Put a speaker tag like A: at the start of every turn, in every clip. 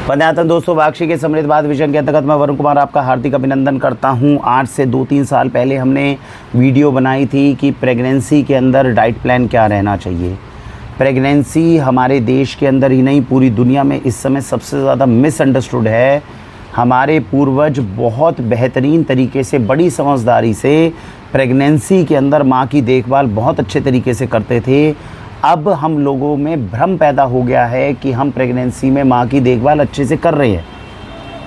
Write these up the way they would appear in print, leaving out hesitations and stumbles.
A: वंदनातन दोस्तों, वाक्षी के समृद्ध बात विजन के अंतर्गत मैं वरुण कुमार आपका हार्दिक अभिनंदन करता हूं। आज से 2-3 साल पहले हमने वीडियो बनाई थी कि प्रेगनेंसी के अंदर डाइट प्लान क्या रहना चाहिए। प्रेगनेंसी हमारे देश के अंदर ही नहीं पूरी दुनिया में इस समय सबसे ज़्यादा मिसअंडरस्टूड है। हमारे पूर्वज बहुत बेहतरीन तरीके से, बड़ी समझदारी से प्रेगनेंसी के अंदर माँ की देखभाल बहुत अच्छे तरीके से करते थे। अब हम लोगों में भ्रम पैदा हो गया है कि हम प्रेगनेंसी में माँ की देखभाल अच्छे से कर रहे हैं,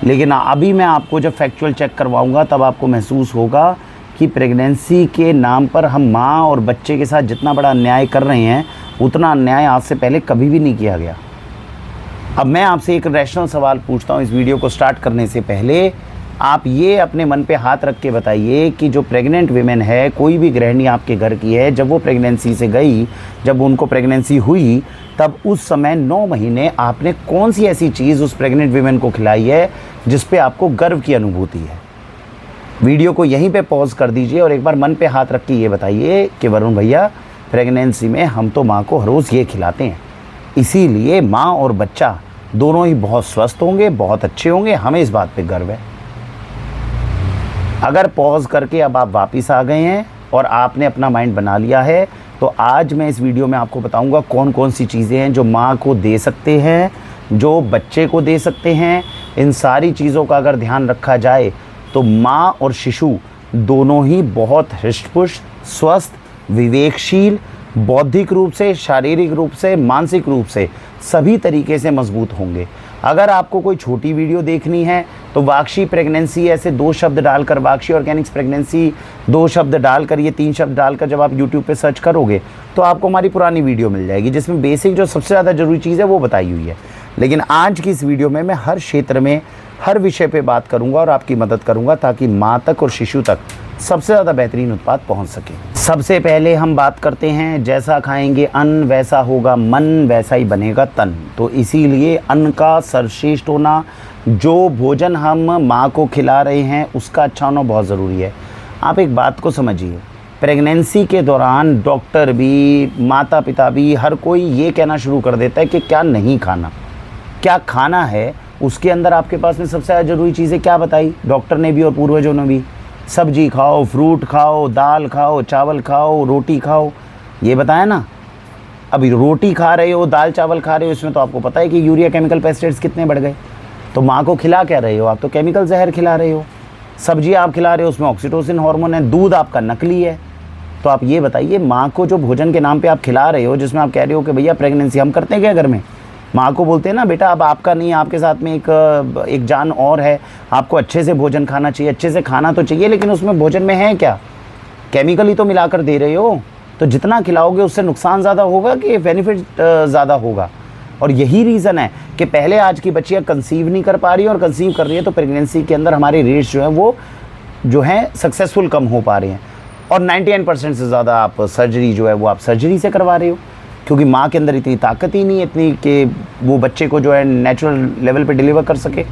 A: लेकिन अभी मैं आपको जब फैक्चुअल चेक करवाऊंगा तब आपको महसूस होगा कि प्रेगनेंसी के नाम पर हम माँ और बच्चे के साथ जितना बड़ा अन्याय कर रहे हैं उतना अन्याय आज से पहले कभी भी नहीं किया गया। अब मैं आपसे एक रैशनल सवाल पूछता हूँ इस वीडियो को स्टार्ट करने से पहले। आप ये अपने मन पे हाथ रख के बताइए कि जो प्रेग्नेंट वीमेन है, कोई भी गृहिणी आपके घर की है, जब वो प्रेगनेंसी से गई, जब उनको प्रेगनेंसी हुई, तब उस समय 9 महीने आपने कौन सी ऐसी चीज़ उस प्रेग्नेंट वीमेन को खिलाई है जिस पे आपको गर्व की अनुभूति है। वीडियो को यहीं पे पॉज कर दीजिए और एक बार मन पे हाथ रख के ये बताइए कि वरुण भैया, प्रेगनेंसी में हम तो माँ को हर रोज़ ये खिलाते हैं, इसीलिए माँ और बच्चा दोनों ही बहुत स्वस्थ होंगे, बहुत अच्छे होंगे, हमें इस बात पे गर्व है। अगर पॉज करके अब आप वापस आ गए हैं और आपने अपना माइंड बना लिया है, तो आज मैं इस वीडियो में आपको बताऊंगा कौन कौन सी चीज़ें हैं जो माँ को दे सकते हैं, जो बच्चे को दे सकते हैं। इन सारी चीज़ों का अगर ध्यान रखा जाए तो माँ और शिशु दोनों ही बहुत हृष्ट-पुष्ट, स्वस्थ, विवेकशील, बौद्धिक रूप से, शारीरिक रूप से, मानसिक रूप से सभी तरीके से मजबूत होंगे। अगर आपको कोई छोटी वीडियो देखनी है तो वाक्षी प्रेगनेंसी ऐसे 2 शब्द डालकर, वाक्षी ऑर्गेनिक्स प्रेगनेंसी 2 शब्द डालकर, ये 3 शब्द डालकर जब आप YouTube पे सर्च करोगे तो आपको हमारी पुरानी वीडियो मिल जाएगी जिसमें बेसिक जो सबसे ज़्यादा ज़रूरी चीज़ है वो बताई हुई है। लेकिन आज की इस वीडियो में मैं हर क्षेत्र में, हर विषय पे बात करूँगा और आपकी मदद करूँगा ताकि माँ तक और शिशु तक सबसे ज़्यादा बेहतरीन उत्पाद पहुँच सके। सबसे पहले हम बात करते हैं, जैसा खाएंगे अन्न वैसा होगा मन, वैसा ही बनेगा तन। तो इसीलिए अन्न का सर्वश्रेष्ठ होना, जो भोजन हम माँ को खिला रहे हैं उसका अच्छा होना बहुत ज़रूरी है। आप एक बात को समझिए, प्रेगनेंसी के दौरान डॉक्टर भी, माता पिता भी, हर कोई ये कहना शुरू कर देता है कि क्या नहीं खाना, क्या खाना है। उसके अंदर आपके पास में सबसे ज़्यादा ज़रूरी चीज़ें क्या बताई डॉक्टर ने भी और पूर्वजों ने भी? सब्जी खाओ, फ्रूट खाओ, दाल खाओ, चावल खाओ, रोटी खाओ, ये बताया ना। अभी रोटी खा रहे हो, दाल चावल खा रहे हो, इसमें तो आपको पता है कि यूरिया केमिकल पेस्टिसाइड्स कितने बढ़ गए। तो माँ को खिला क्या रहे हो आप? तो केमिकल जहर खिला रहे हो। सब्जी आप खिला रहे हो, उसमें ऑक्सीटोसिन हार्मोन है। दूध आपका नकली है। तो आप ये बताइए, माँ को जो भोजन के नाम पर आप खिला रहे हो, जिसमें आप कह रहे हो कि भैया प्रेगनेंसी, हम करते हैं क्या घर में? माँ को बोलते हैं ना, बेटा अब आपका नहीं, आपके साथ में एक जान और है, आपको अच्छे से भोजन खाना चाहिए, अच्छे से खाना तो चाहिए, लेकिन उसमें भोजन में है क्या? केमिकल ही तो मिलाकर दे रहे हो। तो जितना खिलाओगे उससे नुकसान ज़्यादा होगा कि बेनिफिट ज़्यादा होगा? और यही रीज़न है कि पहले आज की बच्चियाँ कंसीव नहीं कर पा रही और कंसीव कर रही है तो प्रेगनेंसी के अंदर हमारे रेट्स जो है वो जो है सक्सेसफुल कम हो पा रहे हैं। और 99% से ज़्यादा आप सर्जरी जो है वो आप सर्जरी से करवा रहे हो, क्योंकि माँ के अंदर इतनी ताकत ही नहीं है इतनी कि वो बच्चे को जो है नेचुरल लेवल पे डिलीवर कर सके।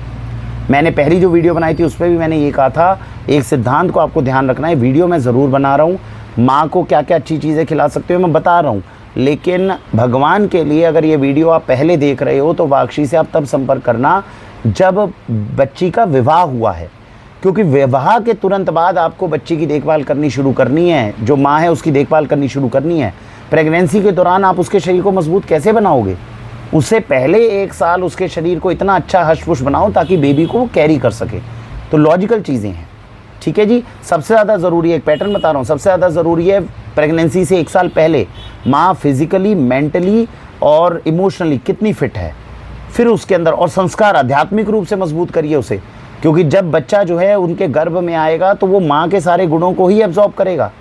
A: मैंने पहली जो वीडियो बनाई थी उस पर भी मैंने ये कहा था, एक सिद्धांत को आपको ध्यान रखना है। वीडियो मैं ज़रूर बना रहा हूँ, माँ को क्या क्या अच्छी चीज़ें खिला सकते हो मैं बता रहा हूँ, लेकिन भगवान के लिए अगर ये वीडियो आप पहले देख रहे हो तो वाक्षी से आप तब संपर्क करना जब बच्ची का विवाह हुआ है, क्योंकि विवाह के तुरंत बाद आपको बच्ची की देखभाल करनी शुरू करनी है, जो माँ है उसकी देखभाल करनी शुरू करनी है। प्रेगनेंसी के दौरान आप उसके शरीर को मजबूत कैसे बनाओगे? उससे पहले 1 साल उसके शरीर को इतना अच्छा हष्ट-पुष्ट बनाओ ताकि बेबी को वो कैरी कर सके। तो लॉजिकल चीज़ें हैं, ठीक है जी। सबसे ज़्यादा ज़रूरी है, एक पैटर्न बता रहा हूँ, सबसे ज़्यादा ज़रूरी है प्रेगनेंसी से 1 साल पहले माँ फिज़िकली, मेंटली और इमोशनली कितनी फिट है। फिर उसके अंदर और संस्कार, आध्यात्मिक रूप से मजबूत करिए उसे, क्योंकि जब बच्चा जो है उनके गर्भ में आएगा तो वो माँ के सारे गुणों को ही एब्जॉर्ब करेगा।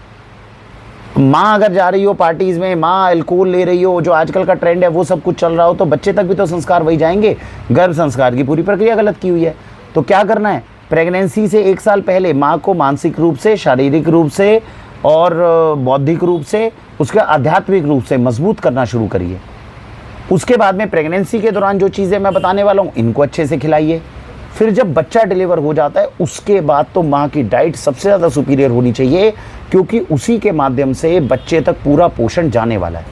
A: माँ अगर जा रही हो पार्टीज़ में, माँ अल्कोहल ले रही हो, जो आजकल का ट्रेंड है वो सब कुछ चल रहा हो, तो बच्चे तक भी तो संस्कार वही जाएंगे। गर्भ संस्कार की पूरी प्रक्रिया गलत की हुई है। तो क्या करना है, प्रेगनेंसी से 1 साल पहले माँ को मानसिक रूप से, शारीरिक रूप से और बौद्धिक रूप से, उसके आध्यात्मिक रूप से मजबूत करना शुरू करिए। उसके बाद में प्रेगनेंसी के दौरान जो चीज़ें मैं बताने वाला हूँ इनको अच्छे से खिलाइए। फिर जब बच्चा डिलीवर हो जाता है उसके बाद तो माँ की डाइट सबसे ज़्यादा सुपीरियर होनी चाहिए, क्योंकि उसी के माध्यम से बच्चे तक पूरा पोषण जाने वाला है।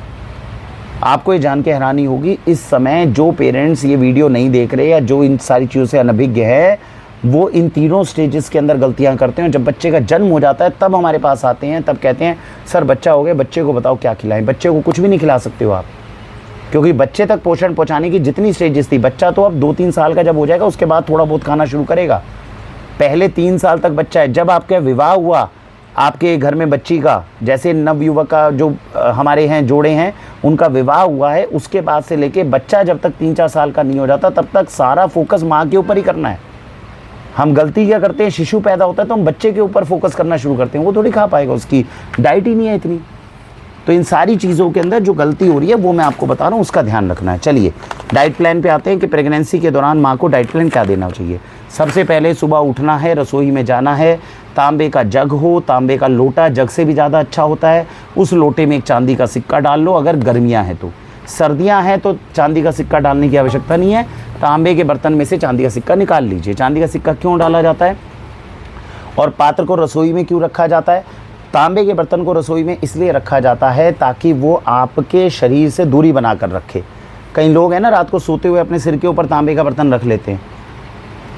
A: आपको ये जान के हैरानी होगी, इस समय जो पेरेंट्स ये वीडियो नहीं देख रहे या जो इन सारी चीज़ों से अनभिज्ञ है, वो इन तीनों स्टेजेस के अंदर गलतियां करते हैं। जब बच्चे का जन्म हो जाता है तब हमारे पास आते हैं, तब कहते हैं सर बच्चा हो गया, बच्चे को बताओ क्या खिलाएं। बच्चे को कुछ भी नहीं खिला सकते हो आप, क्योंकि बच्चे तक पोषण पहुंचाने की जितनी स्टेजेस थी, बच्चा तो अब 2-3 साल का जब हो जाएगा उसके बाद थोड़ा बहुत खाना शुरू करेगा। पहले 3 साल तक बच्चा है। जब आपका विवाह हुआ आपके घर में बच्ची का, जैसे नवयुवक का जो हमारे हैं जोड़े हैं उनका विवाह हुआ है, उसके बाद से लेके बच्चा जब तक 3-4 साल का नहीं हो जाता तब तक सारा फोकस माँ के ऊपर ही करना है। हम गलती क्या करते हैं, शिशु पैदा होता है तो हम बच्चे के ऊपर फोकस करना शुरू करते हैं, वो थोड़ी खा पाएगा, उसकी डाइट ही नहीं है इतनी। तो इन सारी चीज़ों के अंदर जो गलती हो रही है वो मैं आपको बता रहा हूँ, उसका ध्यान रखना है। चलिए डाइट प्लान पे आते हैं कि प्रेगनेंसी के दौरान माँ को डाइट प्लान क्या देना चाहिए। सबसे पहले सुबह उठना है, रसोई में जाना है, तांबे का जग हो, तांबे का लोटा जग से भी ज़्यादा अच्छा होता है, उस लोटे में एक चांदी का सिक्का डाल लो अगर गर्मियाँ हैं तो। सर्दियाँ हैं तो चांदी का सिक्का डालने की आवश्यकता नहीं है, तांबे के बर्तन में से चांदी का सिक्का निकाल लीजिए। चांदी का सिक्का क्यों डाला जाता है और पात्र को रसोई में क्यों रखा जाता है? तांबे के बर्तन को रसोई में इसलिए रखा जाता है ताकि वो आपके शरीर से दूरी बना कर रखे। कई लोग हैं ना, रात को सोते हुए अपने सिर के ऊपर तांबे का बर्तन रख लेते हैं,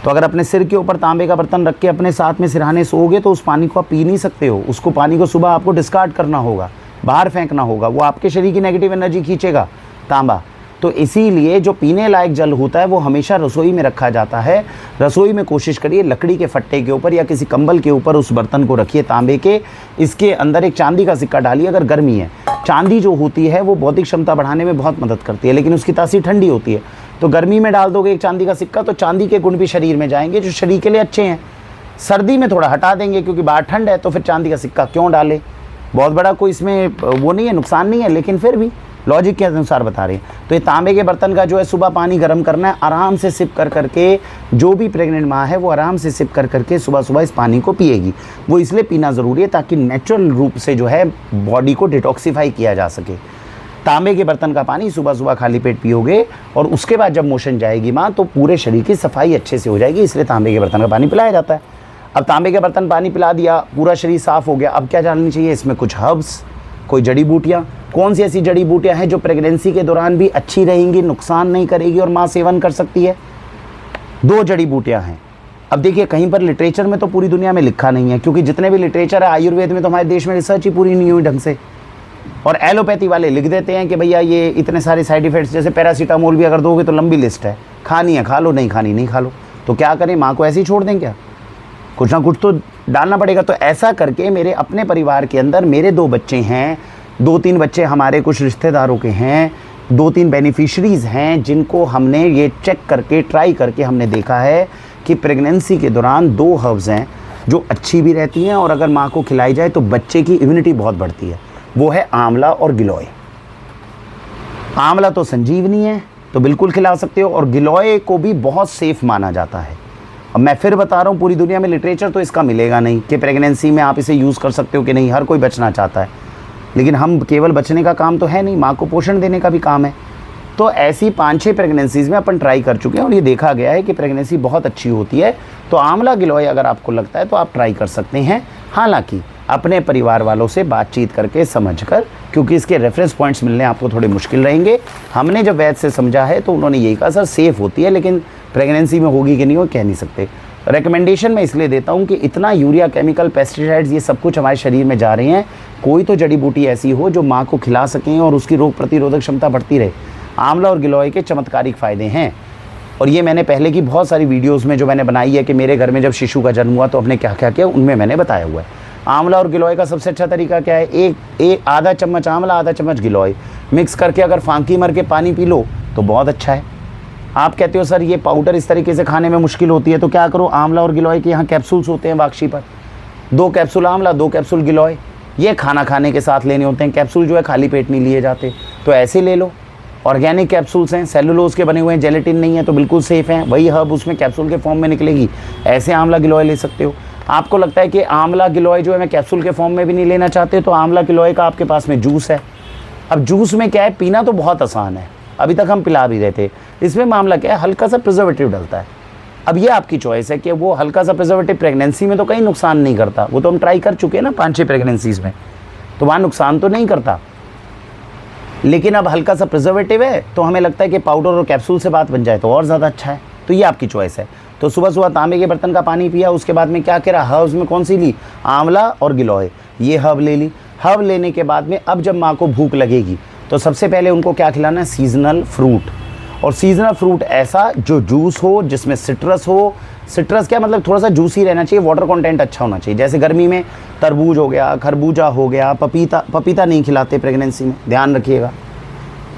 A: तो अगर अपने सिर के ऊपर तांबे का बर्तन रख के अपने साथ में सिरहाने सोओगे तो उस पानी को आप पी नहीं सकते हो। उसको पानी को सुबह आपको डिस्कार्ड करना होगा, बाहर फेंकना होगा, वो आपके शरीर की नेगेटिव एनर्जी खींचेगा तांबा। तो इसीलिए जो पीने लायक जल होता है वो हमेशा रसोई में रखा जाता है। रसोई में कोशिश करिए लकड़ी के फट्टे के ऊपर या किसी कंबल के ऊपर उस बर्तन को रखिए तांबे के, इसके अंदर एक चांदी का सिक्का डालिए अगर गर्मी है। चांदी जो होती है वो बौद्धिक क्षमता बढ़ाने में बहुत मदद करती है, लेकिन उसकी तासीर ठंडी होती है। तो गर्मी में डाल दोगे एक चांदी का सिक्का तो चांदी के गुण भी शरीर में जाएंगे जो शरीर के लिए अच्छे हैं। सर्दी में थोड़ा हटा देंगे क्योंकि बाहर ठंड है, तो फिर चांदी का सिक्का क्यों डाले, बहुत बड़ा कोई इसमें वो नहीं है, नुकसान नहीं है, लेकिन फिर भी लॉजिक के अनुसार बता रहे हैं। तो ये तांबे के बर्तन का जो है सुबह पानी गर्म करना है, आराम से सिप कर करके, जो भी प्रेग्नेंट माँ है वो आराम से सिप कर करके सुबह सुबह इस पानी को पिएगी। वो इसलिए पीना ज़रूरी है ताकि नेचुरल रूप से जो है बॉडी को डिटॉक्सीफाई किया जा सके। तांबे के बर्तन का पानी सुबह सुबह खाली पेट पियोगे और उसके बाद जब मोशन जाएगी माँ तो पूरे शरीर की सफाई अच्छे से हो जाएगी, इसलिए तांबे के बर्तन का पानी पिलाया जाता है। अब तांबे के बर्तन पानी पिला दिया, पूरा शरीर साफ़ हो गया, अब क्या डालनी चाहिए इसमें? कुछ हर्ब्स, कोई जड़ी बूटियाँ। कौन सी ऐसी जड़ी बूटियाँ हैं जो प्रेगनेंसी के दौरान भी अच्छी रहेंगी, नुकसान नहीं करेगी और माँ सेवन कर सकती है? 2 जड़ी बूटियाँ हैं। अब देखिए कहीं पर लिटरेचर में तो पूरी दुनिया में लिखा नहीं है, क्योंकि जितने भी लिटरेचर है आयुर्वेद में तो हमारे देश में रिसर्च ही पूरी नहीं हुई ढंग से। और एलोपैथी वाले लिख देते हैं कि भैया ये इतने सारे साइड इफेक्ट्स, जैसे पैरासीटामोल भी अगर दोगे तो लंबी लिस्ट है, खानी है खा लो, नहीं खानी नहीं खा लो। तो क्या करें, माँ को ऐसे ही छोड़ दें क्या? कुछ ना कुछ तो डालना पड़ेगा। तो ऐसा करके मेरे अपने परिवार के अंदर मेरे 2 बच्चे हैं, 2-3 बच्चे हमारे कुछ रिश्तेदारों के हैं, 2-3 बेनिफिशरीज़ हैं जिनको हमने ये चेक करके ट्राई करके हमने देखा है कि प्रेगनेंसी के दौरान 2 हर्ब्स हैं जो अच्छी भी रहती हैं और अगर माँ को खिलाई जाए तो बच्चे की इम्यूनिटी बहुत बढ़ती है। वो है आंवला और गिलोय। आंवला तो संजीवनी है तो बिल्कुल खिला सकते हो, और गिलोय को भी बहुत सेफ़ माना जाता है। अब मैं फिर बता रहा हूँ, पूरी दुनिया में लिटरेचर तो इसका मिलेगा नहीं कि प्रेगनेंसी में आप इसे यूज़ कर सकते हो कि नहीं, हर कोई बचना चाहता है, लेकिन हम केवल बचने का काम तो है नहीं, माँ को पोषण देने का भी काम है। तो ऐसी 5-6 प्रेगनेंसीज़ में अपन ट्राई कर चुके हैं और ये देखा गया है कि प्रेगनेंसी बहुत अच्छी होती है। तो आंवला गिलोय अगर आपको लगता है तो आप ट्राई कर सकते हैं, हालांकि अपने परिवार वालों से बातचीत करके समझकर, क्योंकि इसके रेफरेंस पॉइंट्स मिलने आपको थोड़े मुश्किल रहेंगे। हमने जब वैद्य से समझा है तो उन्होंने यही कहा सर सेफ़ होती है, लेकिन प्रेगनेंसी में होगी कि नहीं हो कह नहीं सकते। रिकमेंडेशन मैं इसलिए देता हूँ कि इतना यूरिया, केमिकल, पेस्टिसाइड्स ये सब कुछ हमारे शरीर में जा रहे हैं, कोई तो जड़ी बूटी ऐसी हो जो माँ को खिला सकें और उसकी रोग प्रतिरोधक क्षमता बढ़ती रहे। आंवला और गिलोय के चमत्कारिक फ़ायदे हैं, और ये मैंने पहले की बहुत सारी वीडियोज़ में जो मैंने बनाई है कि मेरे घर में जब शिशु का जन्म हुआ तो हमने क्या क्या किया, उनमें मैंने बताया हुआ है। आंवला और गिलोय का सबसे अच्छा तरीका क्या है? एक आधा चम्मच आंवला, आधा चम्मच गिलोय मिक्स करके अगर फांकी मार के पानी पी लो तो बहुत अच्छा है। आप कहते हो सर ये पाउडर इस तरीके से खाने में मुश्किल होती है, तो क्या करो, आंवला और गिलोय के यहाँ कैप्सूल्स होते हैं बाक्शी पर, 2 कैप्सूल आंवला, 2 कैप्सूल गिलोय, ये खाना खाने के साथ लेने होते हैं। कैप्सूल जो है खाली पेट नहीं लिए जाते, तो ऐसे ले लो। ऑर्गेनिक कैप्सूल्स हैं, सेलुलोज के बने हुए हैं, जेलेटिन नहीं है, तो बिल्कुल सेफ़ हैं। वही हर्ब उसमें कैप्सूल के फॉर्म में निकलेगी, ऐसे आंवला गिलोय ले सकते हो। आपको लगता है कि आंवला गिलोय जो है मैं कैप्सूल के फॉर्म में भी नहीं लेना चाहते, तो आंवला गिलोय का आपके पास में जूस है। अब जूस में क्या है, पीना तो बहुत आसान है, अभी तक हम पिला भी रहे थे। इसमें मामला क्या है, हल्का सा प्रिजर्वेटिव डलता है। अब ये आपकी चॉइस है कि वो हल्का सा प्रिजर्वेटिव प्रेगनेंसी में तो कहीं नुकसान नहीं करता, वो तो हम ट्राई कर चुके हैं ना 5-6 प्रेगनेंसीज़ में, तो वहाँ नुकसान तो नहीं करता। लेकिन अब हल्का सा प्रिजर्वेटिव है तो हमें लगता है कि पाउडर और कैप्सूल से बात बन जाए तो और ज़्यादा अच्छा है। तो ये आपकी चॉइस है। तो सुबह सुबह तांबे के बर्तन का पानी पिया, उसके बाद में क्या करा, हर्ब्स में कौन सी ली, आंवला और गिलोय, ये हर्ब ले ली। हर्ब लेने के बाद में अब जब माँ को भूख लगेगी तो सबसे पहले उनको क्या खिलाना है, सीजनल फ्रूट। और सीजनल फ्रूट ऐसा जो जूस हो, जिसमें सिट्रस हो। सिट्रस क्या मतलब, थोड़ा सा जूसी रहना चाहिए, वाटर कंटेंट अच्छा होना चाहिए। जैसे गर्मी में तरबूज हो गया, खरबूजा हो गया, पपीता नहीं खिलाते प्रेगनेंसी में, ध्यान रखिएगा।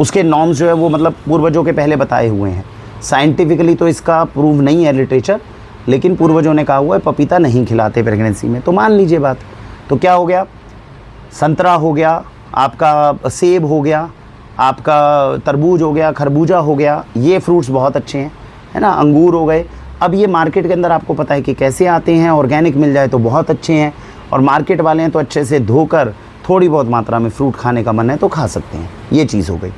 A: उसके नॉर्म्स जो है वो मतलब पूर्वजों के पहले बताए हुए हैं। साइंटिफिकली तो इसका प्रूव नहीं है लिटरेचर, लेकिन पूर्वजों ने कहा हुआ है पपीता नहीं खिलाते प्रेगनेंसी में, तो मान लीजिए बात। तो क्या हो गया, संतरा हो गया, आपका सेब हो गया, आपका तरबूज हो गया, खरबूजा हो गया, ये फ्रूट्स बहुत अच्छे हैं, है ना। अंगूर हो गए। अब ये मार्केट के अंदर आपको पता है कि कैसे आते हैं, ऑर्गेनिक मिल जाए तो बहुत अच्छे हैं, और मार्केट वाले हैं तो अच्छे से धोकर थोड़ी बहुत मात्रा में फ्रूट खाने का मन है तो खा सकते हैं। ये चीज़ हो गई।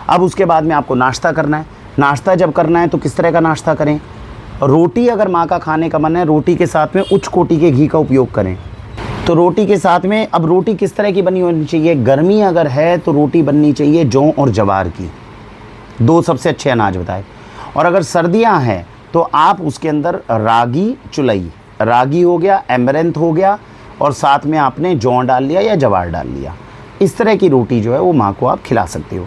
A: अब उसके बाद में आपको नाश्ता करना है। नाश्ता जब करना है तो किस तरह का नाश्ता करें, रोटी अगर माँ का खाने का मन है, रोटी के साथ में उच्च कोटि के घी का उपयोग करें। तो रोटी के साथ में, अब रोटी किस तरह की बनी होनी चाहिए, गर्मी अगर है तो रोटी बननी चाहिए जौ और जवार की, दो सबसे अच्छे अनाज बताए। और अगर सर्दियां हैं तो आप उसके अंदर रागी चुलई, रागी हो गया, एमरेंथ हो गया, और साथ में आपने जौ डाल लिया या जवार डाल लिया। इस तरह की रोटी जो है वो माँ को आप खिला सकते हो।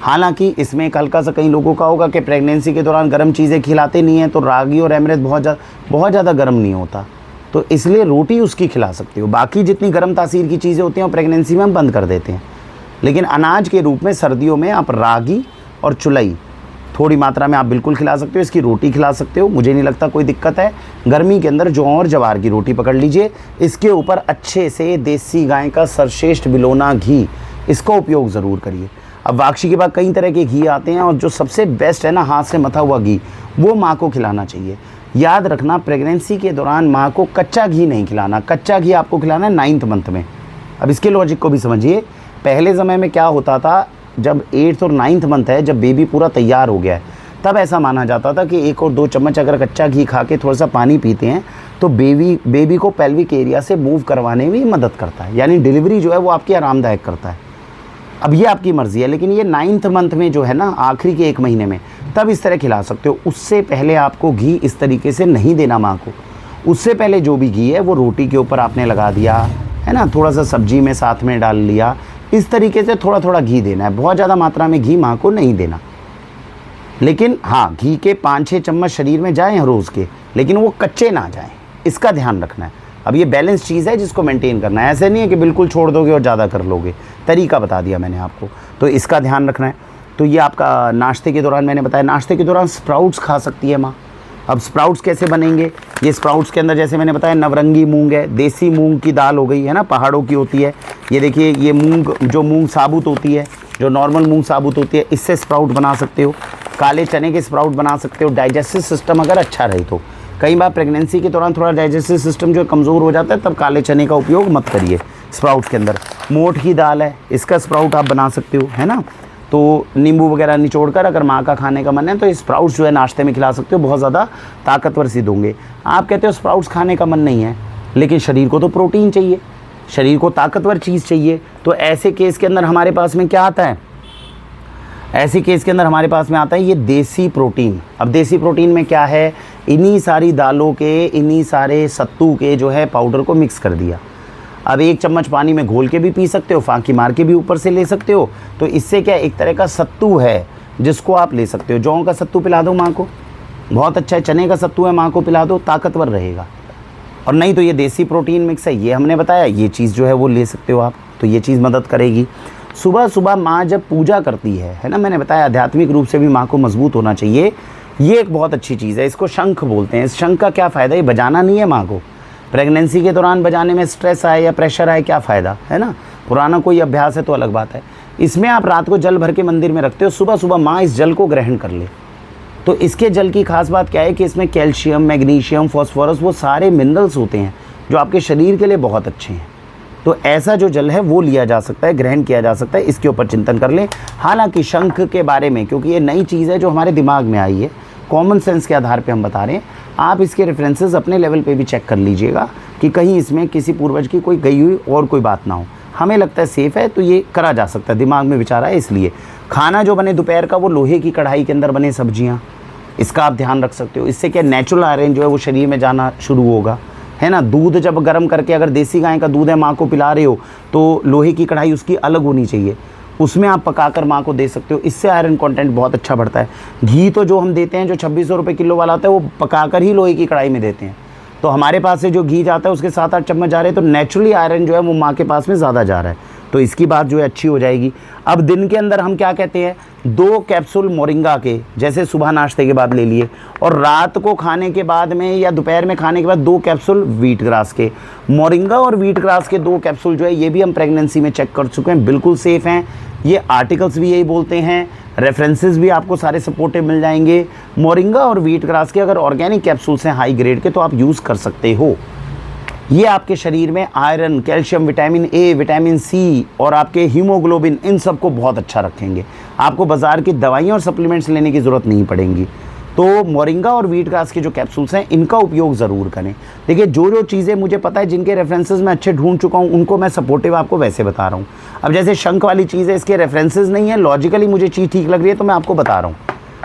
A: हालांकि इसमें एक हल्का सा कई लोगों का होगा कि प्रेगनेंसी के दौरान गर्म चीज़ें खिलाते नहीं हैं, तो रागी और एमरेंथ बहुत ज़्यादा गर्म नहीं होता, तो इसलिए रोटी उसकी खिला सकते हो। बाकी जितनी गर्म तासीर की चीज़ें होती हैं वो प्रेगनेंसी में हम बंद कर देते हैं। लेकिन अनाज के रूप में सर्दियों में आप रागी और चुलई थोड़ी मात्रा में आप बिल्कुल खिला सकते हो, इसकी रोटी खिला सकते हो, मुझे नहीं लगता कोई दिक्कत है। गर्मी के अंदर जौ और जवार की रोटी पकड़ लीजिए, इसके ऊपर अच्छे से देसी गाय का सर्वश्रेष्ठ बिलोना घी, इसका उपयोग ज़रूर करिए। अब वाक्षी के बाद कई तरह के घी आते हैं, और जो सबसे बेस्ट है ना, हाथ से मथा हुआ घी, वो माँ को खिलाना चाहिए। याद रखना, प्रेगनेंसी के दौरान माँ को कच्चा घी नहीं खिलाना, कच्चा घी आपको खिलाना है 9th मंथ में। अब इसके लॉजिक को भी समझिए। पहले समय में क्या होता था, जब 8th और 9th मंथ है, जब बेबी पूरा तैयार हो गया है, तब ऐसा माना जाता था कि 1 और 2 चम्मच अगर कच्चा घी खा के थोड़ा सा पानी पीते हैं तो बेबी को पेल्विक एरिया से मूव करवाने में मदद करता है, यानी डिलीवरी जो है वो आपकी आरामदायक करता है। अब ये आपकी मर्ज़ी है, लेकिन ये 9th मंथ में जो है ना, आखिरी के 1 महीने में, तब इस तरह खिला सकते हो। उससे पहले आपको घी इस तरीके से नहीं देना माँ को। उससे पहले जो भी घी है वो रोटी के ऊपर आपने लगा दिया है ना, थोड़ा सा सब्जी में साथ में डाल लिया, इस तरीके से थोड़ा थोड़ा घी देना है। बहुत ज़्यादा मात्रा में घी माँ को नहीं देना। लेकिन हाँ, घी के 5-6 चम्मच शरीर में जाएँ रोज़ के, लेकिन वो कच्चे ना जाएँ, इसका ध्यान रखना है। अब ये बैलेंस चीज़ है जिसको मेंटेन करना है, ऐसे नहीं है कि बिल्कुल छोड़ दोगे और ज़्यादा कर लोगे। तरीका बता दिया मैंने आपको, तो इसका ध्यान रखना है। तो ये आपका नाश्ते के दौरान मैंने बताया, नाश्ते के दौरान स्प्राउट्स खा सकती है माँ। अब स्प्राउट्स कैसे बनेंगे, ये स्प्राउट्स के अंदर जैसे मैंने बताया नवरंगी मूंग है, देसी मूंग की दाल हो गई है ना, पहाड़ों की होती है। ये देखिए, ये मूंग, जो मूंग साबुत होती है, जो नॉर्मल मूंग साबुत होती है, इससे स्प्राउट बना सकते हो। काले चने के स्प्राउट बना सकते हो, डाइजेस्टिव सिस्टम अगर अच्छा रहे तो। कई बार प्रेगनेंसी के दौरान थोड़ा डाइजेस्टिव सिस्टम जो कमज़ोर हो जाता है, तब काले चने का उपयोग मत करिए स्प्राउट्स के अंदर। मोठ की दाल है, इसका स्प्राउट आप बना सकते हो, है ना। तो नींबू वगैरह निचोड़ कर अगर माँ का खाने का मन है तो ये स्प्राउट्स जो है नाश्ते में खिला सकते हो, बहुत ज़्यादा ताकतवर सिद्ध होंगे। आप कहते हो स्प्राउट्स खाने का मन नहीं है, लेकिन शरीर को तो प्रोटीन चाहिए, शरीर को ताकतवर चीज़ चाहिए। तो ऐसे केस के अंदर हमारे पास में क्या आता है, ऐसे केस के अंदर हमारे पास में आता है ये देसी प्रोटीन। अब देसी प्रोटीन में क्या है, इन्हीं सारी दालों के, इन्हीं सारे सत्तू के जो है पाउडर को मिक्स कर दिया। अब 1 चम्मच पानी में घोल के भी पी सकते हो, फांकी मार के भी ऊपर से ले सकते हो। तो इससे क्या, एक तरह का सत्तू है जिसको आप ले सकते हो। जौ का सत्तू पिला दो माँ को, बहुत अच्छा है। चने का सत्तू है, माँ को पिला दो, ताकतवर रहेगा। और नहीं तो ये देसी प्रोटीन मिक्स है, ये हमने बताया, ये चीज़ जो है वो ले सकते हो आप, तो ये चीज़ मदद करेगी। सुबह सुबह माँ जब पूजा करती है ना, मैंने बताया आध्यात्मिक रूप से भी माँ को मजबूत होना चाहिए। ये एक बहुत अच्छी चीज़ है, इसको शंख बोलते हैं। इस शंख का क्या फ़ायदा, ये बजाना नहीं है माँ को। प्रेगनेंसी के दौरान बजाने में स्ट्रेस आए या प्रेशर आए, क्या फ़ायदा, है ना। पुराना कोई अभ्यास है तो अलग बात है। इसमें आप रात को जल भर के मंदिर में रखते हो, सुबह सुबह माँ इस जल को ग्रहण कर ले। तो इसके जल की खास बात क्या है कि इसमें कैल्शियम, मैग्नीशियम, फॉस्फोरस, वो सारे मिनरल्स होते हैं जो आपके शरीर के लिए बहुत अच्छे हैं। तो ऐसा जो जल है वो लिया जा सकता है, ग्रहण किया जा सकता है, इसके ऊपर चिंतन कर लें। हालांकि शंख के बारे में, क्योंकि ये नई चीज़ है जो हमारे दिमाग में आई है, कॉमन सेंस के आधार पे हम बता रहे हैं, आप इसके रेफरेंसेस अपने लेवल पे भी चेक कर लीजिएगा कि कहीं इसमें किसी पूर्वज की कोई गई हुई और कोई बात ना हो। हमें लगता है सेफ़ है, तो ये करा जा सकता है, दिमाग में विचार आया इसलिए। खाना जो बने दोपहर का वो लोहे की कढ़ाई के अंदर बने, सब्जियाँ, इसका आप ध्यान रख सकते हो। इससे क्या नेचुरल आयरन जो है वो शरीर में जाना शुरू होगा, है ना। दूध जब गर्म करके, अगर देसी गाय का दूध है माँ को पिला रहे हो, तो लोहे की कढ़ाई उसकी अलग होनी चाहिए, उसमें आप पकाकर माँ को दे सकते हो, इससे आयरन कंटेंट बहुत अच्छा बढ़ता है। घी तो जो हम देते हैं, जो 2600 रुपये किलो वाला आता है, वो पकाकर ही लोहे की कढ़ाई में देते हैं। तो हमारे पास से जो घी जाता है उसके 7-8 चम्मच जा रहे हैं, तो नेचुरली आयरन जो है वो माँ के पास में ज़्यादा जा रहा है, तो इसकी बात जो है अच्छी हो जाएगी। अब दिन के अंदर हम क्या कहते हैं, 2 कैप्सूल मोरिंगा के, जैसे सुबह नाश्ते के बाद ले लिए, और रात को खाने के बाद में या दोपहर में खाने के बाद 2 कैप्सूल व्हीट ग्रास के। मोरिंगा और व्हीट ग्रास के 2 कैप्सूल जो है ये भी हम प्रेगनेंसी में चेक कर चुके हैं, बिल्कुल सेफ़ हैं। ये आर्टिकल्स भी यही बोलते हैं, रेफरेंसेस भी आपको सारे सपोर्टिव मिल जाएंगे। मोरिंगा और व्हीट ग्रास के अगर ऑर्गेनिक कैप्सूल्स हैं हाई ग्रेड के, तो आप यूज़ कर सकते हो। ये आपके शरीर में iron, calcium, vitamin A, vitamin C और आपके हीमोग्लोबिन, इन सब को बहुत अच्छा रखेंगे। आपको बाज़ार की दवाइयाँ और सप्लीमेंट्स लेने की ज़रूरत नहीं पड़ेंगी। तो मोरिंगा और व्हीट ग्रास के जो कैप्सूल्स हैं, इनका उपयोग ज़रूर करें। देखिए, जो चीज़ें मुझे पता है, जिनके रेफरेंसेस मैं अच्छे ढूंढ चुका हूँ, उनको मैं सपोर्टिव आपको वैसे बता रहा हूँ। अब जैसे शंख वाली चीज़ है, इसके रेफरेंसेस नहीं है, लॉजिकली मुझे चीज़ ठीक लग रही है तो मैं आपको बता रहा हूँ,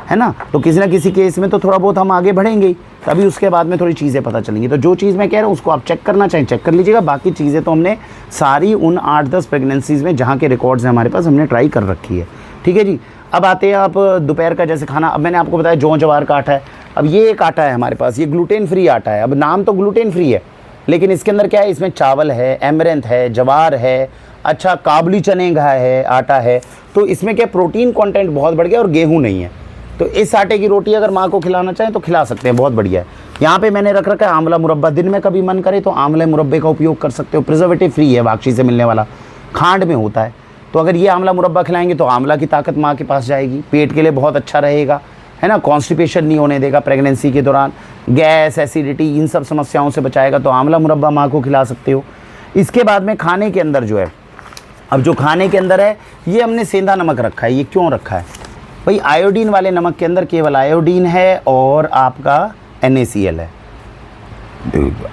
A: है ना। तो किसी ना किसी केस में तो थोड़ा बहुत हम आगे बढ़ेंगे ही, तभी उसके बाद में थोड़ी चीज़ें पता चलेंगी। तो जो चीज़ मैं कह रहा हूँ उसको आप चेक करना चाहें चेक कर लीजिएगा। बाकी चीज़ें तो हमने सारी उन 8-10 प्रेगनेंसीज़ में जहाँ के रिकॉर्ड्स हैं हमारे पास, हमने ट्राई कर रखी है। ठीक है जी। अब आते हैं आप दोपहर का जैसे खाना। अब मैंने आपको बताया जौ जवार का आटा है। अब ये एक आटा है हमारे पास, ये ग्लूटेन फ्री आटा है। अब नाम तो ग्लूटेन फ्री है, लेकिन इसके अंदर क्या है, इसमें चावल है, एमरेंथ है, जवार है, अच्छा काबुली चने का है, आटा है। तो इसमें क्या प्रोटीन कंटेंट बहुत बढ़ गया और गेहूं नहीं है। तो इस आटे की रोटी अगर माँ को खिलाना चाहें तो खिला सकते हैं, बहुत बढ़िया है। यहाँ पे मैंने रख रखा है आंवला मुरब्बा। दिन में कभी मन करे तो आंवला मुरब्बे का उपयोग कर सकते हो, प्रिजर्वेटिव फ्री है, बाक्षी से मिलने वाला, खांड में होता है। तो अगर ये आंवला मुरब्बा खिलाएंगे तो आंवला की ताकत माँ के पास जाएगी, पेट के लिए बहुत अच्छा रहेगा, है ना। कॉन्स्टिपेशन नहीं होने देगा प्रेगनेंसी के दौरान, गैस, एसिडिटी, इन सब समस्याओं से बचाएगा। तो आंवला मुरब्बा माँ को खिला सकते हो। इसके बाद में खाने के अंदर जो है, अब जो खाने के अंदर है, ये हमने सेंधा नमक रखा है। ये क्यों रखा है भाई? आयोडीन वाले नमक के अंदर केवल आयोडीन है और आपका NaCl है।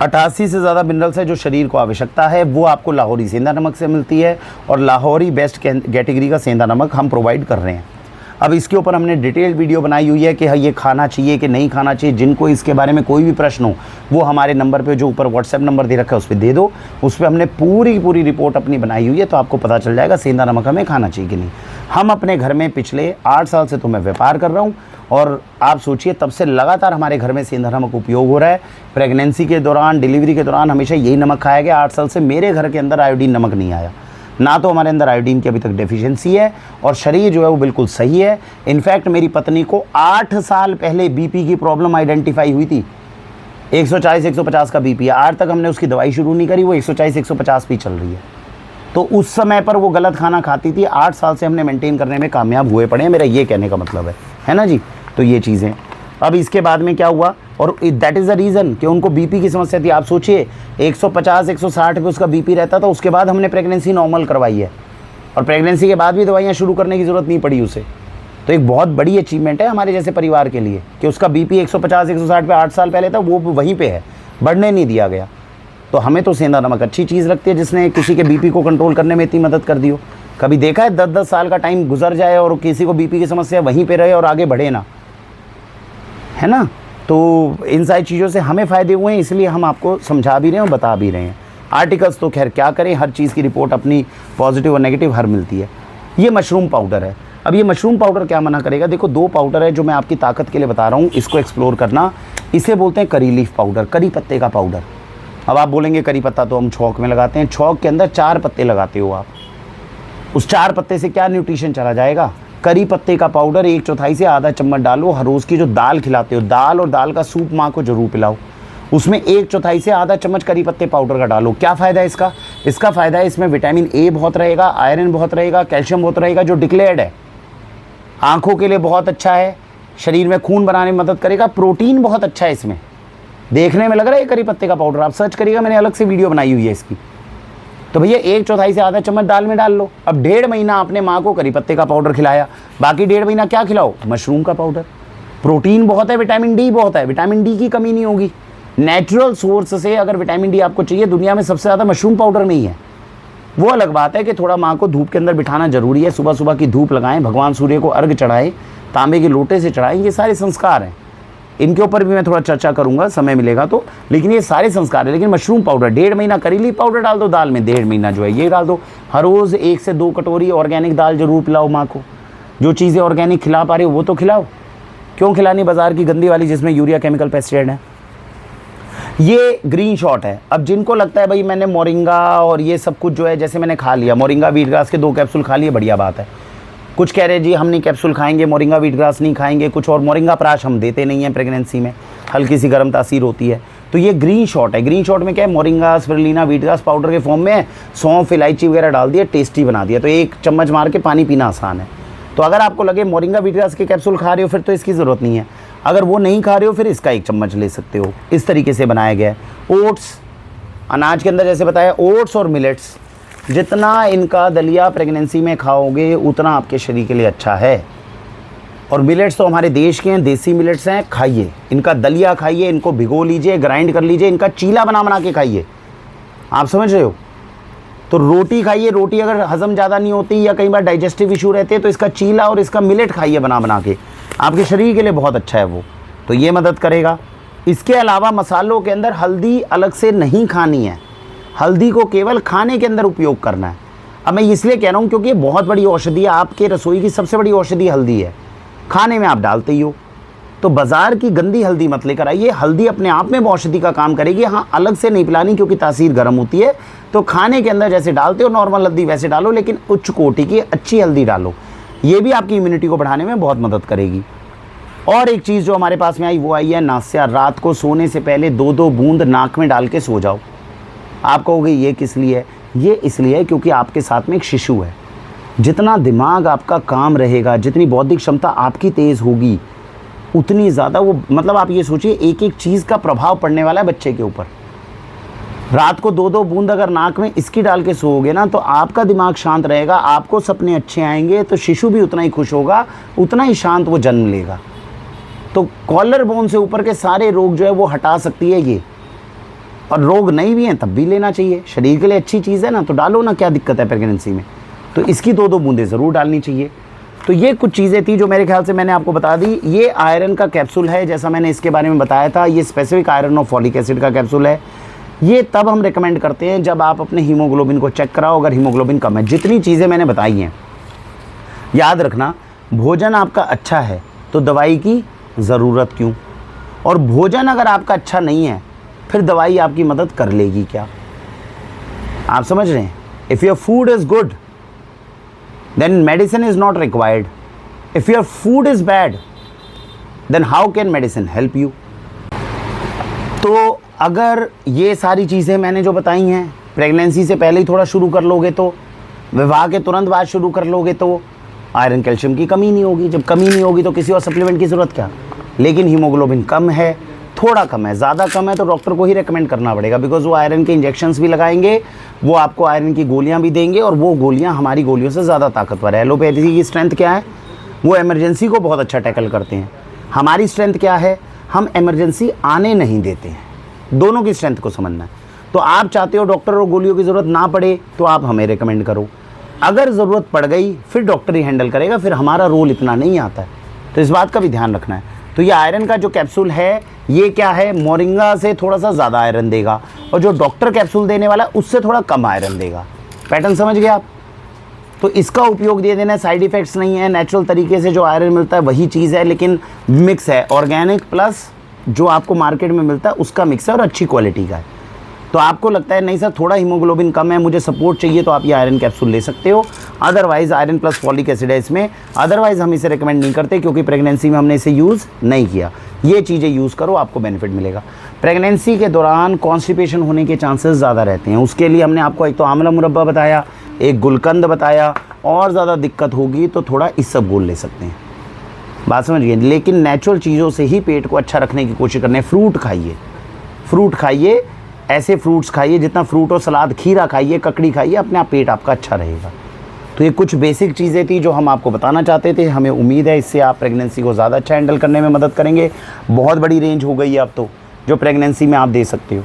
A: 88 से ज़्यादा मिनरल्स है जो शरीर को आवश्यकता है, वो आपको लाहौरी सेंधा नमक से मिलती है, और लाहौरी बेस्ट कैटेगरी का सेंधा नमक हम प्रोवाइड कर रहे हैं। अब इसके ऊपर हमने डिटेल वीडियो बनाई हुई है कि हाँ ये खाना चाहिए कि नहीं खाना चाहिए। जिनको इसके बारे में कोई भी प्रश्न हो, वो हमारे नंबर पे जो ऊपर व्हाट्सएप नंबर दे रखा है उस पर दे दो। उस पर हमने पूरी रिपोर्ट अपनी बनाई हुई है, तो आपको पता चल जाएगा सेंधा नमक हमें खाना चाहिए कि नहीं। हम अपने घर में पिछले 8 साल से तो मैं व्यापार कर रहा हूँ, और आप सोचिए तब से लगातार हमारे घर में सेंधा नमक उपयोग हो रहा है। प्रेगनेंसी के दौरान, डिलीवरी के दौरान हमेशा यही नमक खाया गया। 8 साल से मेरे घर के अंदर आयोडीन नमक नहीं आया, ना तो हमारे अंदर आयोडीन की अभी तक डेफिशिएंसी है, और शरीर जो है वो बिल्कुल सही है। इनफैक्ट मेरी पत्नी को 8 साल पहले बीपी की प्रॉब्लम आइडेंटिफाई हुई थी। 140-150 का बीपी है। आज तक हमने उसकी दवाई शुरू नहीं करी, वो 140-150 पे चल रही है। तो उस समय पर वो गलत खाना खाती थी। 8 साल से हमने मेंटेन करने में कामयाब हुए पड़े हैं, मेरा ये कहने का मतलब है ना जी। तो ये चीज़ें। अब इसके बाद में क्या हुआ, और दैट इज़ द रीज़न कि उनको बीपी की समस्या थी। आप सोचिए 150-160 पे उसका बीपी रहता था। उसके बाद हमने प्रेगनेंसी नॉर्मल करवाई है, और प्रेगनेंसी के बाद भी दवाइयाँ शुरू करने की ज़रूरत नहीं पड़ी उसे। तो एक बहुत बड़ी अचीवमेंट है हमारे जैसे परिवार के लिए कि उसका बीपी 150-160 पे 8 साल पहले था, वो वहीं पे है, बढ़ने नहीं दिया गया। तो हमें तो सेंधा नमक अच्छी चीज़ लगती है जिसने किसी के बीपी को कंट्रोल करने में इतनी मदद कर दी हो। कभी देखा है 10-10 साल का टाइम गुजर जाए और किसी को बीपी की समस्या वहीं पे रहे और आगे बढ़े ना, है ना। तो इन सारी चीज़ों से हमें फ़ायदे हुए हैं, इसलिए हम आपको समझा भी रहे हैं और बता भी रहे हैं। आर्टिकल्स तो खैर क्या करें, हर चीज़ की रिपोर्ट अपनी पॉजिटिव और नेगेटिव हर मिलती है। ये मशरूम पाउडर है। अब ये मशरूम पाउडर क्या मना करेगा? देखो 2 पाउडर है जो मैं आपकी ताकत के लिए बता रहा हूँ, इसको एक्सप्लोर करना। इसे बोलते हैं करी लीफ पाउडर, करी पत्ते का पाउडर। अब आप बोलेंगे करी पत्ता तो हम छौंक में लगाते हैं। छौंक के अंदर 4 पत्ते लगाते हो आप, उस 4 पत्ते से क्या न्यूट्रिशन चला जाएगा? करी पत्ते का पाउडर 1/4 से आधा चम्मच डालो। हर रोज़ की जो दाल खिलाते हो, दाल और दाल का सूप माँ को जरूर पिलाओ, उसमें 1/4 से आधा चम्मच करी पत्ते पाउडर का डालो। क्या फ़ायदा है इसका? इसका फ़ायदा है इसमें विटामिन ए बहुत रहेगा, आयरन बहुत रहेगा, कैल्शियम बहुत रहेगा, जो डिक्लेयर्ड है। आँखों के लिए बहुत अच्छा है, शरीर में खून बनाने में मदद करेगा। प्रोटीन बहुत अच्छा है इसमें, देखने में लग रहा है करी पत्ते का पाउडर, आप सर्च करिएगा, मैंने अलग से वीडियो बनाई हुई है इसकी। तो भैया 1/4 से आधा चम्मच दाल में डाल लो। अब 1.5 महीना आपने माँ को करी पत्ते का पाउडर खिलाया, बाकी 1.5 महीना क्या खिलाओ? मशरूम का पाउडर। प्रोटीन बहुत है, विटामिन डी बहुत है, विटामिन डी की कमी नहीं होगी। नेचुरल सोर्स से अगर विटामिन डी आपको चाहिए, दुनिया में सबसे ज़्यादा मशरूम पाउडर में ही है। वो अलग बात है कि थोड़ा माँ को धूप के अंदर बिठाना जरूरी है, सुबह सुबह की धूप लगाएं, भगवान सूर्य को अर्घ चढ़ाएं, तांबे के लोटे से चढ़ाएं, ये सारे संस्कार हैं। इनके ऊपर भी मैं थोड़ा चर्चा करूंगा समय मिलेगा तो, लेकिन ये सारे संस्कार है। लेकिन मशरूम पाउडर 1.5 महीना करेली पाउडर डाल दो दाल में, 1.5 महीना जो है ये डाल दो। हर रोज़ 1 से 2 कटोरी ऑर्गेनिक दाल जरूर पिलाओ माँ को। जो चीज़ें ऑर्गेनिक खिला पा रहे हो वो तो खिलाओ, क्यों खिलानी बाजार की गंदी वाली जिसमें यूरिया केमिकल पेस्टिसाइड है। ये ग्रीन शॉट है। अब जिनको लगता है भाई मैंने मोरिंगा और ये सब कुछ जो है जैसे मैंने खा लिया, मोरिंगा वीट ग्रास के 2 कैप्सूल खा लिए, बढ़िया बात है। कुछ कह रहे जी हम नहीं कैप्सूल खाएंगे, मोरिंगा वीट ग्रास नहीं खाएंगे कुछ, और मोरिंगा प्राश हम देते नहीं हैं प्रेगनेंसी में, हल्की सी गर्म तासीर होती है। तो ये ग्रीन शॉट है। ग्रीन शॉट में क्या है, moringa spirulina wheat grass powder के फॉर्म में, सौंफ इलायची वगैरह डाल दिया, टेस्टी बना दिया, तो 1 चम्मच मार के पानी पीना आसान है। तो अगर आपको लगे मोरिंगा वीट ग्रास के कैप्सूल खा रहे हो फिर तो इसकी ज़रूरत नहीं है। अगर वो नहीं खा रहे हो फिर इसका 1 चम्मच ले सकते हो। इस तरीके से बनाया गया है। ओट्स, अनाज के अंदर जैसे बताया, ओट्स और मिलेट्स, जितना इनका दलिया प्रेगनेंसी में खाओगे उतना आपके शरीर के लिए अच्छा है। और मिलेट्स तो हमारे देश के हैं, देसी मिलेट्स हैं, खाइए इनका दलिया, खाइए इनको, भिगो लीजिए, ग्राइंड कर लीजिए, इनका चीला बना के खाइए। आप समझ रहे हो? तो रोटी खाइए, रोटी अगर हजम ज़्यादा नहीं होती या कई बार डाइजेस्टिव इशू रहते हैं तो इसका चीला और इसका मिलेट खाइए बना के, आपके शरीर के लिए बहुत अच्छा है वो, तो ये मदद करेगा। इसके अलावा मसालों के अंदर हल्दी अलग से नहीं खानी है, हल्दी को केवल खाने के अंदर उपयोग करना है। अब मैं इसलिए कह रहा हूँ क्योंकि ये बहुत बड़ी औषधि है, आपके रसोई की सबसे बड़ी औषधि हल्दी है, खाने में आप डालते ही हो। तो बाज़ार की गंदी हल्दी मत लेकर आइए, हल्दी अपने आप में औषधि का काम करेगी। हाँ, अलग से नहीं पिलानी क्योंकि तासीर गर्म होती है, तो खाने के अंदर जैसे डालते हो नॉर्मल हल्दी वैसे डालो, लेकिन उच्च कोटि की अच्छी हल्दी डालो, ये भी आपकी इम्यूनिटी को बढ़ाने में बहुत मदद करेगी। और एक चीज़ जो हमारे पास में आई वो आई है नास्या। रात को सोने से पहले 2-2 बूंद नाक में डाल के सो जाओ। आप कहोगे ये किस लिए है? ये इसलिए है क्योंकि आपके साथ में एक शिशु है। जितना दिमाग आपका काम रहेगा, जितनी बौद्धिक क्षमता आपकी तेज़ होगी, उतनी ज़्यादा वो, मतलब आप ये सोचिए एक एक चीज़ का प्रभाव पड़ने वाला है बच्चे के ऊपर। रात को 2-2 बूंद अगर नाक में इसकी डाल के सोओगे ना तो आपका दिमाग शांत रहेगा, आपको सपने अच्छे आएंगे, तो शिशु भी उतना ही खुश होगा, उतना ही शांत वो जन्म लेगा। तो कॉलर बोन से ऊपर के सारे रोग जो है वो हटा सकती है ये। और रोग नहीं भी हैं तब भी लेना चाहिए, शरीर के लिए अच्छी चीज़ है ना, तो डालो ना, क्या दिक्कत है प्रेगनेंसी में। तो इसकी 2-2 बूंदें ज़रूर डालनी चाहिए। तो ये कुछ चीज़ें थी जो मेरे ख्याल से मैंने आपको बता दी। ये आयरन का कैप्सूल है, जैसा मैंने इसके बारे में बताया था, ये स्पेसिफिक आयरन और फॉलिक एसिड का कैप्सूल है। ये तब हम रिकमेंड करते हैं जब आप अपने हीमोग्लोबिन को चेक कराओ, अगर हीमोग्लोबिन कम है। जितनी चीज़ें मैंने बताई हैं याद रखना, भोजन आपका अच्छा है तो दवाई की ज़रूरत क्यों, और भोजन अगर आपका अच्छा नहीं है फिर दवाई आपकी मदद कर लेगी क्या? आप समझ रहे हैं? If your food is good then medicine is not required. If your food is bad, then how can medicine help you? तो अगर ये सारी चीज़ें मैंने जो बताई हैं प्रेगनेंसी से पहले ही थोड़ा शुरू कर लोगे, तो विवाह के तुरंत बाद शुरू कर लोगे, तो आयरन कैल्शियम की कमी नहीं होगी। जब कमी नहीं होगी तो किसी और सप्लीमेंट की ज़रूरत क्या। लेकिन हीमोग्लोबिन कम है, थोड़ा कम है, ज़्यादा कम है, तो डॉक्टर को ही रेकमेंड करना पड़ेगा, बिकॉज वो आयरन के इंजेक्शंस भी लगाएंगे, वो आपको आयरन की गोलियां भी देंगे, और वो गोलियां हमारी गोलियों से ज़्यादा ताकतवर है। एलोपैथी की स्ट्रेंथ क्या है? वो इमरजेंसी को बहुत अच्छा टैकल करते हैं। हमारी स्ट्रेंथ क्या है? हम इमरजेंसी आने नहीं देते हैं। दोनों की स्ट्रेंथ को समझना है। तो आप चाहते हो डॉक्टर और गोलियों की ज़रूरत ना पड़े तो आप हमें रिकमेंड करो, अगर ज़रूरत पड़ गई फिर डॉक्टर ही हैंडल करेगा, फिर हमारा रोल इतना नहीं आता है। तो इस बात का भी ध्यान रखना है। तो ये आयरन का जो कैप्सूल है ये क्या है, मोरिंगा से थोड़ा सा ज़्यादा आयरन देगा, और जो डॉक्टर कैप्सूल देने वाला है उससे थोड़ा कम आयरन देगा। पैटर्न समझ गए आप? तो इसका उपयोग दे देना, साइड इफ़ेक्ट्स नहीं है, नेचुरल तरीके से जो आयरन मिलता है वही चीज़ है, लेकिन मिक्स है, ऑर्गेनिक प्लस जो आपको मार्केट में मिलता है उसका मिक्स है, और अच्छी क्वालिटी का है। तो आपको लगता है नहीं सर थोड़ा हीमोग्लोबिन कम है, मुझे सपोर्ट चाहिए, तो आप ये आयरन कैप्सूल ले सकते हो। Otherwise iron plus folic acid है इसमें, अदरवाइज़ हम इसे रिकमेंड नहीं करते क्योंकि प्रेगनेंसी में हमने इसे यूज़ नहीं किया। ये चीज़ें यूज़ करो, आपको बेनिफिट मिलेगा। प्रेगनेंसी के दौरान कॉन्स्टिपेशन होने के चांसेस ज़्यादा रहते हैं, उसके लिए हमने आपको एक तो आंवला मुरब्बा बताया, एक गुलकंद बताया, और ज़्यादा दिक्कत होगी तो थोड़ा इसबगोल ले सकते हैं। बात समझ गए? लेकिन नेचुरल चीज़ों से ही पेट को अच्छा रखने की कोशिश करनी है। फ्रूट खाइए, फ्रूट खाइए, ऐसे फ्रूट्स खाइए, जितना फ्रूट और सलाद, खीरा खाइए, ककड़ी खाइए, अपने आप पेट आपका अच्छा रहेगा। तो ये कुछ बेसिक चीज़ें थी जो हम आपको बताना चाहते थे। हमें उम्मीद है इससे आप प्रेगनेंसी को ज़्यादा अच्छा हैंडल करने में मदद करेंगे। बहुत बड़ी रेंज हो गई है अब तो जो प्रेगनेंसी में आप दे सकते हो।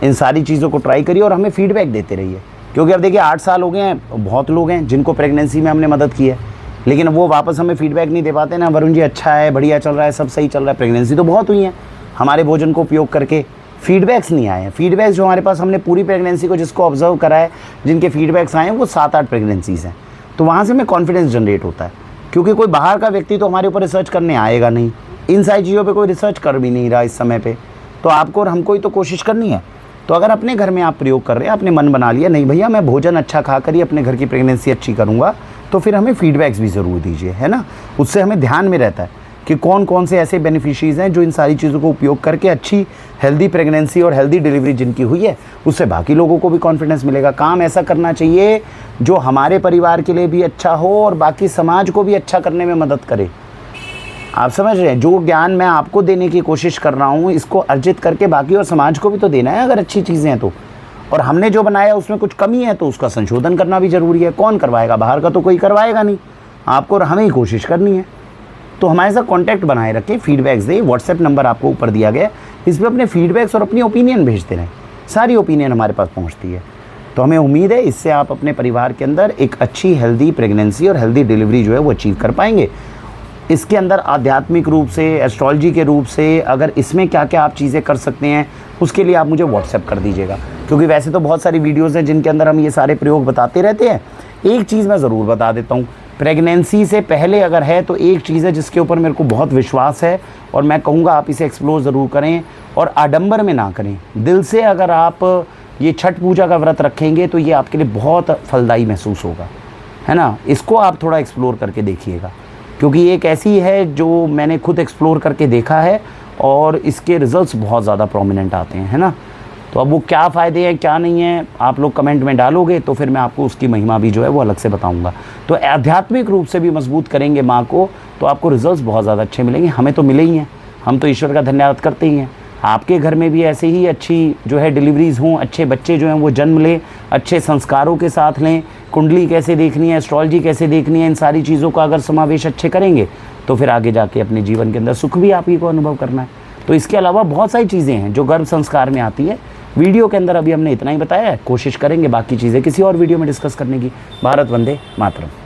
A: इन सारी चीज़ों को ट्राई करिए और हमें फीडबैक देते रहिए। क्योंकि अब देखिए 8 साल हो गए हैं, बहुत लोग हैं जिनको प्रेगनेंसी में हमने मदद की है, लेकिन वो वापस हमें फीडबैक नहीं दे पाते ना, वरुण जी अच्छा है, बढ़िया चल रहा है, सब सही चल रहा है। प्रेगनेंसी तो बहुत हुई है, हमारे भोजन को उपयोग करके फीडबैक्स नहीं आए हैं। फीडबैक्स जो हमारे पास, हमने पूरी प्रेगनेंसी को जिसको ऑब्जर्व करा है, जिनके फीडबैक्स आए हैं वो 7-8 प्रेगनेंसीज़ हैं। तो वहाँ से हमें कॉन्फिडेंस जनरेट होता है, क्योंकि कोई बाहर का व्यक्ति तो हमारे ऊपर रिसर्च करने आएगा नहीं, इन सारी चीज़ों पे कोई रिसर्च कर भी नहीं रहा इस समय पे, तो आपको और हमको ही तो कोशिश करनी है। तो अगर अपने घर में आप प्रयोग कर रहे हैं, आपने मन बना लिया नहीं भैया मैं भोजन अच्छा खाकर ही अपने घर की प्रेगनेंसी अच्छी करूँगा, तो फिर हमें फीडबैक्स भी ज़रूर दीजिए, है ना। उससे हमें ध्यान में रहता है कि कौन कौन से ऐसे बेनिफिशरीज़ हैं जो इन सारी चीज़ों को उपयोग करके अच्छी हेल्दी प्रेगनेंसी और हेल्दी डिलीवरी जिनकी हुई है, उससे बाकी लोगों को भी कॉन्फिडेंस मिलेगा। काम ऐसा करना चाहिए जो हमारे परिवार के लिए भी अच्छा हो और बाकी समाज को भी अच्छा करने में मदद करे। आप समझ रहे हैं, जो ज्ञान मैं आपको देने की कोशिश कर रहा हूँ, इसको अर्जित करके बाकी और समाज को भी तो देना है अगर अच्छी चीज़ें हैं तो। और हमने जो बनाया उसमें कुछ कमी है तो उसका संशोधन करना भी ज़रूरी है। कौन करवाएगा, बाहर का तो कोई करवाएगा नहीं, आपको और हमें ही कोशिश करनी है। तो हमारे साथ कांटेक्ट बनाए रखें, फीडबैक्स दें। व्हाट्सएप नंबर आपको ऊपर दिया गया है, इस पर अपने फीडबैक्स और अपनी ओपिनियन भेजते रहें, सारी ओपिनियन हमारे पास पहुंचती है। तो हमें उम्मीद है इससे आप अपने परिवार के अंदर एक अच्छी हेल्दी प्रेगनेंसी और हेल्दी डिलीवरी जो है वो अचीव कर पाएंगे। इसके अंदर आध्यात्मिक रूप से, एस्ट्रोलॉजी के रूप से, अगर इसमें क्या क्या आप चीज़ें कर सकते हैं उसके लिए आप मुझे व्हाट्सएप कर दीजिएगा, क्योंकि वैसे तो बहुत सारी वीडियोज़ हैं जिनके अंदर हम ये सारे प्रयोग बताते रहते हैं। एक चीज़ मैं ज़रूर बता देता हूँ, प्रेगनेंसी से पहले अगर है तो एक चीज़ है जिसके ऊपर मेरे को बहुत विश्वास है और मैं कहूँगा आप इसे एक्सप्लोर ज़रूर करें और आडंबर में ना करें। दिल से अगर आप ये छठ पूजा का व्रत रखेंगे तो ये आपके लिए बहुत फलदायी महसूस होगा, है ना। इसको आप थोड़ा एक्सप्लोर करके देखिएगा, क्योंकि ये एक ऐसी है जो मैंने खुद एक्सप्लोर करके देखा है और इसके रिज़ल्ट्स बहुत ज़्यादा प्रोमिनेंट आते हैं, है ना। तो अब वो क्या फ़ायदे हैं क्या नहीं हैं आप लोग कमेंट में डालोगे तो फिर मैं आपको उसकी महिमा भी जो है वो अलग से बताऊंगा। तो आध्यात्मिक रूप से भी मजबूत करेंगे माँ को तो आपको रिजल्ट्स बहुत ज़्यादा अच्छे मिलेंगे। हमें तो मिले ही हैं, हम तो ईश्वर का धन्यवाद करते ही हैं। आपके घर में भी ऐसे ही अच्छी जो है डिलीवरीज़ हों, अच्छे बच्चे जो हैं वो जन्म लें, अच्छे संस्कारों के साथ लें। कुंडली कैसे देखनी है, एस्ट्रोलॉजी कैसे देखनी है, इन सारी चीज़ों का अगर समावेश अच्छे करेंगे तो फिर आगे जाके अपने जीवन के अंदर सुख भी आप ही को अनुभव करना है। तो इसके अलावा बहुत सारी चीज़ें हैं जो गर्भ संस्कार में आती है। वीडियो के अंदर अभी हमने इतना ही बताया है, कोशिश करेंगे बाकी चीज़ें किसी और वीडियो में डिस्कस करने की। भारत वंदे मातरम।